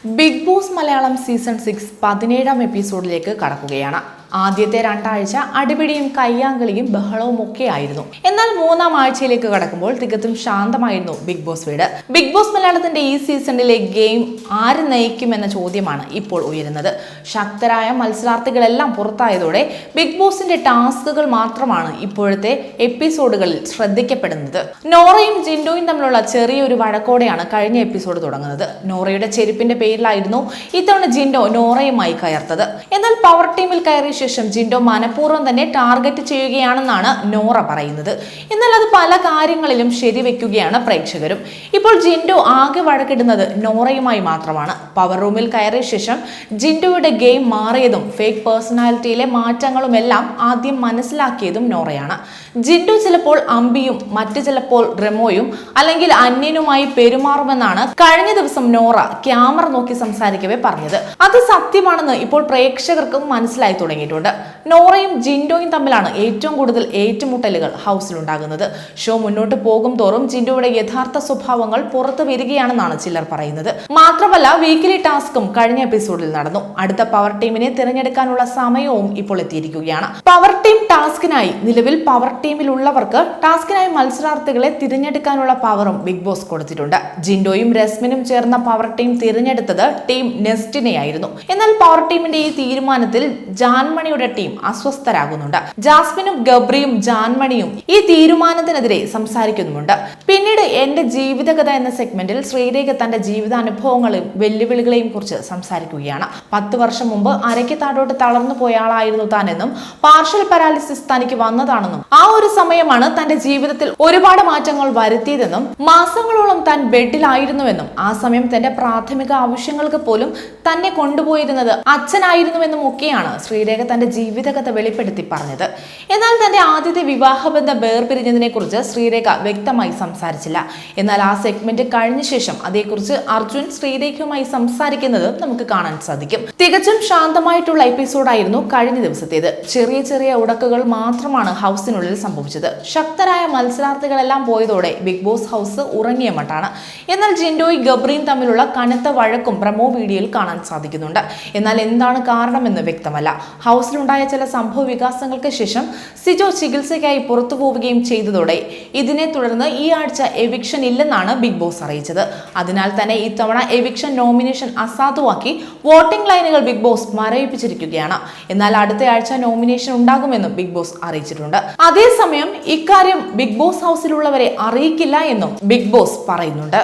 Big boss Malayalam season 6 17-ാം എപ്പിസോഡിലേക്ക് കടക്കുകയാണ്. ആദ്യത്തെ 2 ആഴ്ച അടിപിടിയും കയ്യാങ്കളിയും ബഹളവും ഒക്കെ ആയിരുന്നു. എന്നാൽ 3-ാം ആഴ്ചയിലേക്ക് കടക്കുമ്പോൾ തികച്ചും ശാന്തമായിരുന്നു ബിഗ് ബോസ് വീട്. ബിഗ് ബോസ് മലയാളത്തിന്റെ ഈ സീസണിലെ ഗെയിം ആര് നയിക്കുമെന്ന ചോദ്യമാണ് ഇപ്പോൾ ഉയരുന്നത്. ശക്തരായ മത്സരാർത്ഥികളെല്ലാം പുറത്തായതോടെ ബിഗ് ബോസിന്റെ ടാസ്കുകൾ മാത്രമാണ് ഇപ്പോഴത്തെ എപ്പിസോഡുകളിൽ ശ്രദ്ധിക്കപ്പെടുന്നത്. നോറയും ജിൻഡോയും തമ്മിലുള്ള ചെറിയൊരു വഴക്കോടെയാണ് കഴിഞ്ഞ എപ്പിസോഡ് തുടങ്ങുന്നത്. നോറയുടെ ചെരുപ്പിന്റെ പേരിലായിരുന്നു ഇത്തവണ ജിൻഡോ നോറയുമായി കയർത്തത്. എന്നാൽ പവർ ടീമിൽ കയറിയ ശേഷം ജിൻഡോ മനഃപൂർവ്വം തന്നെ ടാർഗറ്റ് ചെയ്യുകയാണെന്നാണ് നോറ പറയുന്നത്. എന്നാൽ അത് പല കാര്യങ്ങളിലും ശരിവെക്കുകയാണ് പ്രേക്ഷകരും. ഇപ്പോൾ ജിൻഡോ ആകെ വഴക്കിടുന്നത് നോറയുമായി മാത്രമാണ്. പവർ റൂമിൽ കയറിയ ശേഷം ജിൻഡോയുടെ ഗെയിം മാറിയതും ഫേക്ക് പേഴ്സണാലിറ്റിയിലെ മാറ്റങ്ങളുമെല്ലാം ആദ്യം മനസ്സിലാക്കിയതും നോറയാണ്. ജിൻഡോ ചിലപ്പോൾ അമ്പിയും മറ്റു ചിലപ്പോൾ റെമോയും അല്ലെങ്കിൽ അന്യനുമായി പെരുമാറുമെന്നാണ് കഴിഞ്ഞ ദിവസം നോറ ക്യാമറ നോക്കി സംസാരിക്കവേ പറഞ്ഞത്. അത് സത്യമാണെന്ന് ഇപ്പോൾ പ്രേക്ഷകർക്കും മനസ്സിലായി തുടങ്ങിയിട്ടുണ്ട്. നോറയും ജിൻഡോയും തമ്മിലാണ് ഏറ്റവും കൂടുതൽ ഏറ്റുമുട്ടലുകൾ ഹൗസിലുണ്ടാകുന്നത്. ഷോ മുന്നോട്ട് പോകും തോറും ജിൻഡോയുടെ യഥാർത്ഥ സ്വഭാവങ്ങൾ പുറത്തു വരികയാണെന്നാണ് ചിലർ പറയുന്നത്. മാത്രമല്ല വീക്കിലി ടാസ്കും കഴിഞ്ഞ എപ്പിസോഡിൽ നടന്നു. അടുത്ത പവർ ടീമിനെ തിരഞ്ഞെടുക്കാനുള്ള സമയവും ഇപ്പോൾ എത്തിയിരിക്കുകയാണ്. പവർ ടീം ടാസ്കിനായി നിലവിൽ പവർ ടീമിലുള്ളവർക്ക് ടാസ്കിനായി മത്സരാർത്ഥികളെ തിരഞ്ഞെടുക്കാനുള്ള പവറും ബിഗ് ബോസ് കൊടുത്തിട്ടുണ്ട്. ജിൻഡോയും രസ്മിനും ചേർന്ന പവർ ടീം തിരഞ്ഞെടുത്തത് ടീം നെസ്റ്റിനെയായിരുന്നു. എന്നാൽ പവർ ടീമിന്റെ ഈ തീരുമാനത്തിൽ ജാൻമണിയുടെ ടീം അസ്വസ്ഥരാകുന്നുണ്ട്. ജാസ്മിനും ഗബ്രിയും ജാൻമണിയും ഈ തീരുമാനത്തിനെതിരെ സംസാരിക്കുന്നുമുണ്ട്. പിന്നീട് എന്റെ ജീവിതകഥ എന്ന സെഗ്മെന്റിൽ ശ്രീരേഖ തന്റെ ജീവിതാനുഭവങ്ങളെയും വെല്ലുവിളികളെയും കുറിച്ച് സംസാരിക്കുകയാണ്. 10 വർഷം മുമ്പ് അരയ്ക്ക് താഴോട്ട് തളർന്നു പോയ ആളായിരുന്നു താനെന്നും പാർഷ്യൽ പാരാലിസിസ് തനിക്ക് വന്നതാണെന്നും ആ ഒരു സമയമാണ് തന്റെ ജീവിതത്തിൽ ഒരുപാട് മാറ്റങ്ങൾ വരുത്തിയതെന്നും മാസങ്ങളോളം താൻ ബെഡിലായിരുന്നുവെന്നും ആ സമയം തന്റെ പ്രാഥമിക ആവശ്യങ്ങൾക്ക് പോലും തന്നെ കൊണ്ടുപോയിരുന്നത് അച്ഛനായിരുന്നുവെന്നും ഒക്കെയാണ് ശ്രീരേഖ തന്റെ ജീവിതകഥ വെളിപ്പെടുത്തി പറഞ്ഞത്. എന്നാൽ തന്റെ ആദ്യത്തെ വിവാഹബന്ധം വേർപിരിഞ്ഞതിനെ കുറിച്ച് ശ്രീരേഖ വ്യക്തമായി സംസാരിച്ചില്ല. എന്നാൽ ആ സെഗ്മെന്റ് കഴിഞ്ഞ ശേഷം അതേക്കുറിച്ച് അർജുൻ ശ്രീരേഖയുമായി സംസാരിക്കുന്നത് നമുക്ക് കാണാൻ സാധിക്കും. തികച്ചും ശാന്തമായിട്ടുള്ള എപ്പിസോഡായിരുന്നു കഴിഞ്ഞ ദിവസത്തേത്. ചെറിയ ചെറിയ ഉടക്കുകൾ മാത്രമാണ് ഹൗസിനുള്ളിൽ സംഭവിച്ചത്. ശക്തരായ മത്സരാർത്ഥികളെല്ലാം പോയതോടെ ബിഗ് ബോസ് ഹൗസ് ഉറങ്ങിയ മട്ടാണ്. എന്നാൽ ജിൻഡോയും ഗബ്രിയും തമ്മിലുള്ള കനത്ത വഴക്കും പ്രമോ വീഡിയോയിൽ കാണാൻ സാധിക്കുന്നുണ്ട്. എന്നാൽ എന്താണ് കാരണമെന്ന് വ്യക്തമല്ല. ഹൗസിലുണ്ടായ ചില സംഭവ വികാസങ്ങൾക്ക് ശേഷം സിജോ ചികിത്സയ്ക്കായി പുറത്തു പോവുകയും ചെയ്തതോടെ ഇതിനെ തുടർന്ന് ഈ ആഴ്ച എവിക്ഷൻ ഇല്ലെന്നാണ് ബിഗ് ബോസ് അറിയിച്ചത്. അതിനാൽ തന്നെ ഇത്തവണ എവിക്ഷൻ നോമിനേഷൻ അസാധുവാക്കി വോട്ടിംഗ് ലൈനുകൾ ബിഗ് ബോസ് മരവിപ്പിച്ചിരിക്കുകയാണ്. എന്നാൽ അടുത്ത ആഴ്ച നോമിനേഷൻ ഉണ്ടാകുമെന്നും ബിഗ് ബോസ് അറിയിച്ചിട്ടുണ്ട്. അതേസമയം ഇക്കാര്യം ബിഗ് ബോസ് ഹൗസിലുള്ളവരെ അറിയിക്കില്ല എന്നും ബിഗ് ബോസ് പറയുന്നുണ്ട്.